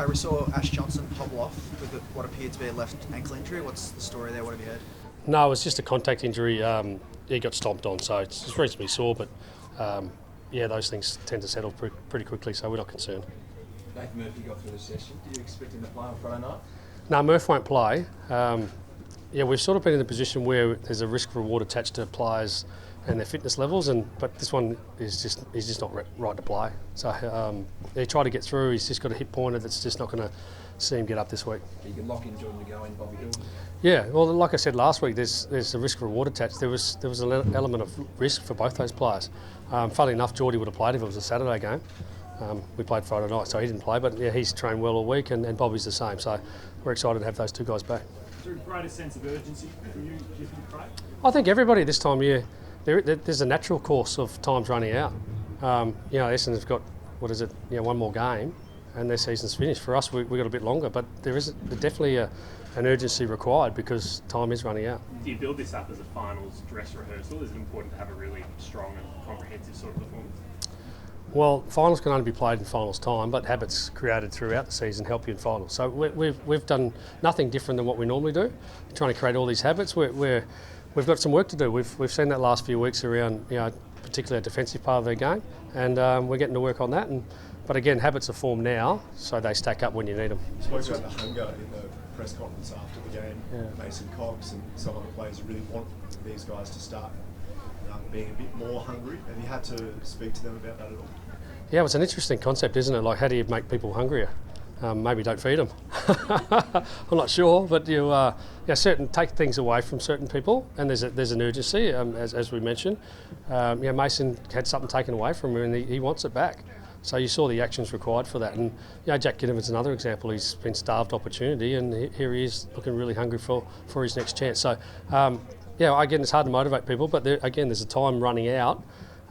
Craig, we saw Ash Johnson hobble off with what appeared to be a left ankle injury. What's the story there? What have you heard? No, it was just a contact injury. He got stomped on, so it's reasonably sore, but those things tend to settle pretty quickly, so we're not concerned. Nathan Murphy got through the session. Do you expect him to play on Friday night? No, Murph won't play. We've sort of been in a position where there's a risk-reward attached to players and their fitness levels, but this one is just not right to play. So he tried to get through. He's just got a hip pointer that's just not going to see him get up this week. You can lock in Jordan to go in Bobby Hill. Yeah, well, like I said last week, there's a risk-reward attached. There was an element of risk for both those players. Funnily enough, Geordie would have played if it was a Saturday game. We played Friday night, so he didn't play, but yeah, he's trained well all week, and Bobby's the same. So we're excited to have those two guys back. Is there a greater sense of urgency from you, do you think, Craig? I think everybody this time of year, there's a natural course of times running out. Essendon's got, one more game, and their season's finished. For us, we've got a bit longer, but there's definitely an urgency required because time is running out. Do you build this up as a finals dress rehearsal? Is it important to have a really strong and comprehensive sort of performance? Well, finals can only be played in finals time, but habits created throughout the season help you in finals. So we've done nothing different than what we normally do. We're trying to create all these habits. We've got some work to do. We've seen that last few weeks around, particularly a defensive part of their game, and we're getting to work on that. But again, habits are formed now, so they stack up when you need them. You spoke about the hunger in the press conference after the game. Yeah. Mason Cox and some of the players who really want these guys to start being a bit more hungry. Have you had to speak to them about that at all? Yeah, well, it's an interesting concept, isn't it? Like, how do you make people hungrier? Maybe don't feed them. I'm not sure, but take things away from certain people, and there's an urgency, as we mentioned. Mason had something taken away from him, and he wants it back. So you saw the actions required for that, and Jack Ginnivan's another example. He's been starved opportunity, and here he is looking really hungry for his next chance. So again, it's hard to motivate people, but there's a time running out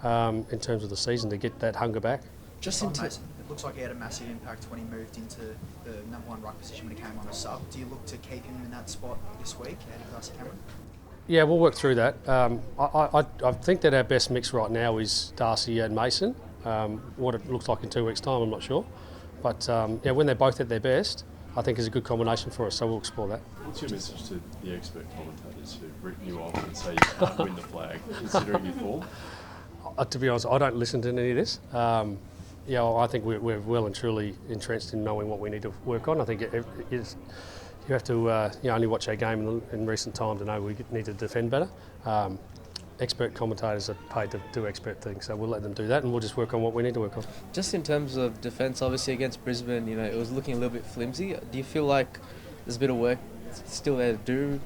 in terms of the season to get that hunger back. Just on Mason, it looks like he had a massive impact when he moved into the number one ruck position when he came on a sub. Do you look to keep him in that spot this week ahead of Darcy Cameron? Yeah, we'll work through that. I think that our best mix right now is Darcy and Mason. What it looks like in 2 weeks' time, I'm not sure. But when they're both at their best, I think is a good combination for us, so we'll explore that. What's your message to the expert commentators who've written you off and say you can't win the flag, considering your form? To be honest, I don't listen to any of this. I think we're well and truly entrenched in knowing what we need to work on. I think you have to only watch our game in recent time to know we need to defend better. Expert commentators are paid to do expert things, so we'll let them do that, and we'll just work on what we need to work on. Just in terms of defence, obviously against Brisbane, it was looking a little bit flimsy. Do you feel like there's a bit of work still there to do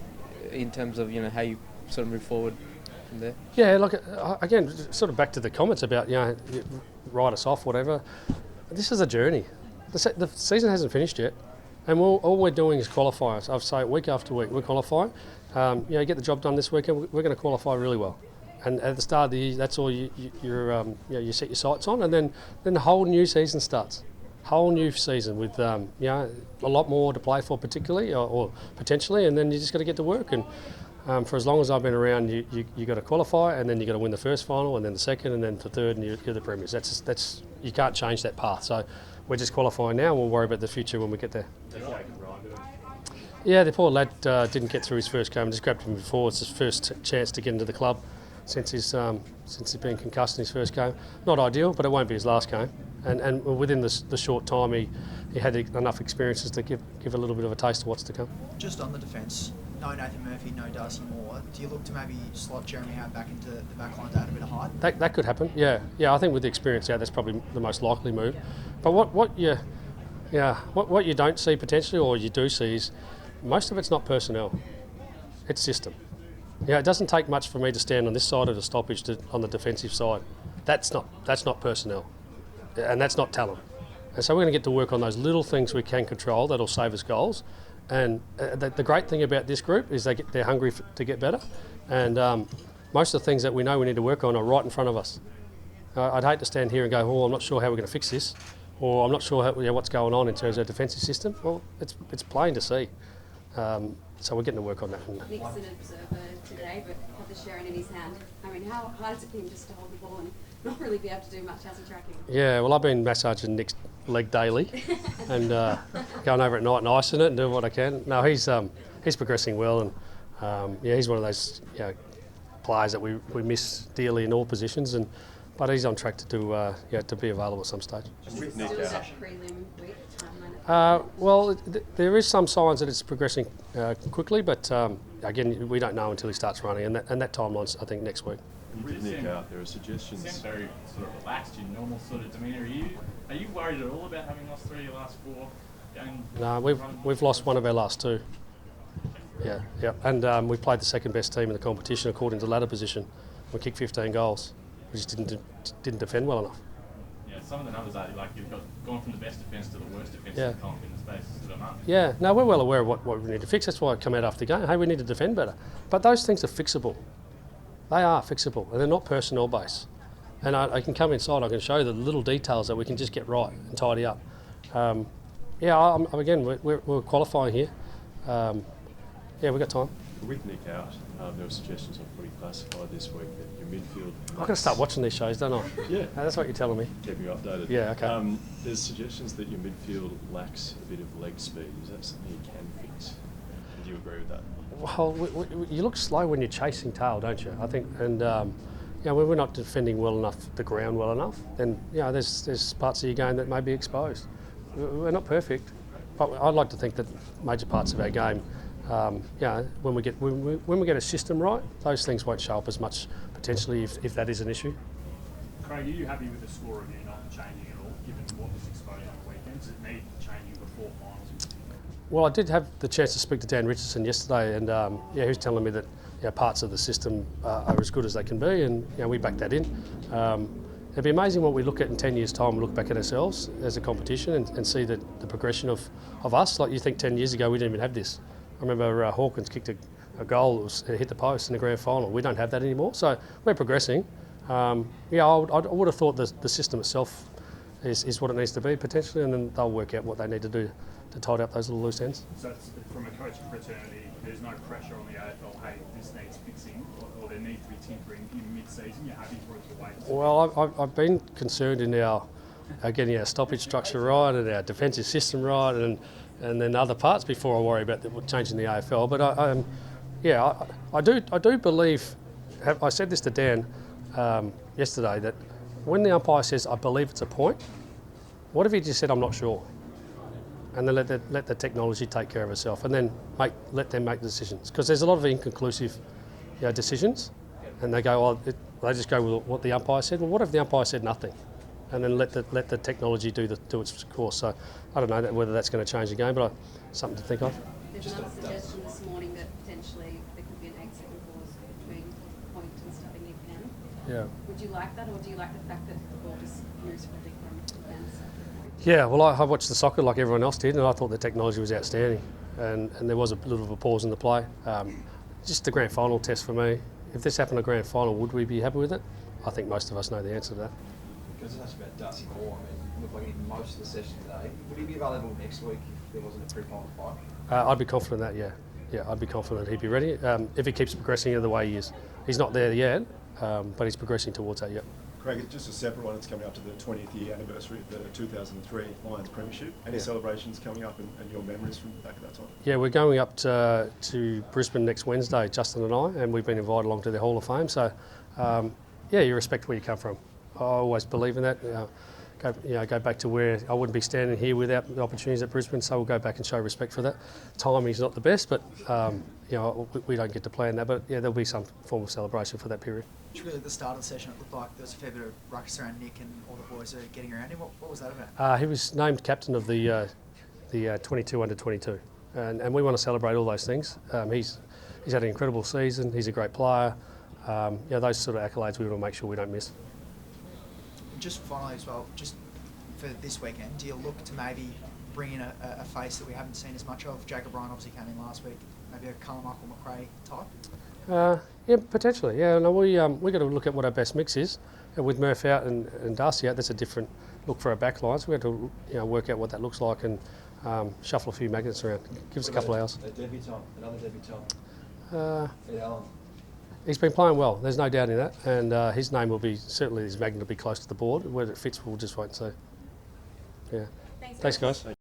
in terms of how you sort of move forward from there? Yeah, look, again, sort of back to the comments about write us off, whatever. This is a journey. The season hasn't finished yet, and all we're doing is qualifying. So I've said week after week we're qualifying. Get the job done this weekend. We're going to qualify really well, and at the start of the year, that's all you set your sights on, and then the whole new season starts. Whole new season with a lot more to play for, particularly or potentially, and then you just got to get to work. And for as long as I've been around, you got to qualify, and then you got to win the first final, and then the second, and then the third, and you're the premiers. That's you can't change that path. So we're just qualifying now. We'll worry about the future when we get there. Yeah, the poor lad didn't get through his first game. Just grabbed him before. It's his first chance to get into the club since he's been concussed in his first game. Not ideal, but it won't be his last game. And within the short time, he had enough experiences to give a little bit of a taste of what's to come. Just on the defence, no Nathan Murphy, no Darcy Moore. Do you look to maybe slot Jeremy Howe back into the back line to add a bit of height? That could happen. Yeah. I think with the experience, that's probably the most likely move. But what you don't see potentially, or you do see, is most of it's not personnel, it's system. It doesn't take much for me to stand on this side of the stoppage on the defensive side. That's not personnel, and that's not talent. And so we're going to get to work on those little things we can control that'll save us goals. And the great thing about this group is they're hungry to get better, and most of the things that we know we need to work on are right in front of us. I'd hate to stand here and go, I'm not sure how we're going to fix this, or I'm not sure what's going on in terms of the defensive system. Well, it's plain to see. So we're getting to work on that. Nick's an observer today, but had the Sharon in his hand. I mean, how hard is it for him just to hold the ball and not really be able to do much. How's he tracking? Yeah, well, I've been massaging Nick's leg daily and going over at night and icing it and doing what I can. No, he's progressing well, and he's one of those players that we miss dearly in all positions, but he's on track to do to be available at some stage. With Still Nick that out, prelim week timeline? Well, there is some signs that it's progressing quickly, but again, we don't know until he starts running, and that timeline's, I think, next week. with Nick out, there are suggestions. You seem very sort of relaxed, your normal sort of demeanour. Are you worried at all about having lost 3 of your last 4 games? No, we've lost one of our last 2. Yeah, and we played the second best team in the competition according to ladder position. We kicked 15 goals. We just didn't defend well enough. Yeah, some of the numbers are like you've gone from the best defence to the worst defence in the comp in the space of a month. Yeah, no, we're well aware of what we need to fix. That's why I come out after the game. Hey, we need to defend better. But those things are fixable. They are fixable, and they're not personnel based. And I can come inside, I can show the little details that we can just get right and tidy up. Again, we're qualifying here. We've got time. With Nick out, there were suggestions on Footy Classified this week that your midfield... I've got to start watching these shows, don't I? Yeah. That's what you're telling me. Keep you updated. Yeah, okay. There's suggestions that your midfield lacks a bit of leg speed. Is that something you can fix? Do you agree with that? Well, you look slow when you're chasing tail, don't you? I think, and when we're not defending well enough, the ground well enough, then there's parts of your game that may be exposed. We're not perfect, but I'd like to think that major parts of our game, when we get a system right, those things won't show up as much potentially if that is an issue. Craig, are you happy with the score review not changing at all, given what was exposed on the weekend? Does it need changing before finals? Well, I did have the chance to speak to Dan Richardson yesterday, and he was telling me that parts of the system are as good as they can be, and we back that in. It'd be amazing what we look at in 10 years' time. We look back at ourselves as a competition and see the progression of us. Like, you think 10 years ago we didn't even have this. I remember Hawkins kicked a goal that hit the post in the grand final. We don't have that anymore, so we're progressing. I would have thought the system itself is what it needs to be potentially, and then they'll work out what they need to do to tidy up those little loose ends. So it's, from a coaching fraternity, there's no pressure on the AFL, hey, this needs fixing, or there needs to be tinkering in mid-season. You're happy for it to wait? Well, I've been concerned in our getting our stoppage structure right and our defensive system right, and then other parts before I worry about changing the AFL. But I do believe. I said this to Dan yesterday, that when the umpire says I believe it's a point, what if he just said I'm not sure? And then let the technology take care of itself, and then let them make the decisions. Because there's a lot of inconclusive decisions, and they go, they just go with what the umpire said. Well, what if the umpire said nothing? And then let the technology do its course. So I don't know whether that's going to change the game, but something to think of. There's another suggestion this morning that potentially there could be an 8-second pause between point and starting again. Yeah. Would you like that, or do you like the fact that the ball just moves quickly from defence? Yeah, well, I watched the soccer like everyone else did, and I thought the technology was outstanding, and there was a little of a pause in the play. Just the grand final test for me. If this happened at grand final, would we be happy with it? I think most of us know the answer to that. Because it's about Darcy Moore, I mean, looked like in most of the session today. Would he be available next week if there wasn't a pre-final fight? I'd be confident that, yeah, I'd be confident he'd be ready if he keeps progressing in the way he is. He's not there yet, but he's progressing towards that yet. Craig, it's just a separate one. It's coming up to the 20th year anniversary of the 2003 Lions Premiership. Any celebrations coming up and your memories from back at that time? Yeah, we're going up to Brisbane next Wednesday, Justin and I, and we've been invited along to the Hall of Fame. So, you respect where you come from. I always believe in that. Go back to where I wouldn't be standing here without the opportunities at Brisbane, so we'll go back and show respect for that. Timing's not the best, but we don't get to plan that, but there'll be some form of celebration for that period. Really, at the start of the session, it looked like there was a fair bit of ruckus around Nick, and all the boys are getting around him. What was that about? He was named captain of the 22 under 22, and we want to celebrate all those things. He's had an incredible season. He's a great player. Those sort of accolades we want to make sure we don't miss. Just finally as well, just for this weekend, do you look to maybe bring in a face that we haven't seen as much of? Jacob Ryan obviously came in last week. Maybe a Craig McRae type? Potentially. Yeah, no, we got to look at what our best mix is. With Murph out and Darcy out, that's a different look for our back line. So we have to work out what that looks like and shuffle a few magnets around. Give us a couple of hours. Another debutant. Ed Allen. He's been playing well. There's no doubt in that, and his name will be certainly his magnet will be close to the board. Whether it fits, we'll just wait and see. Yeah. Thanks, guys.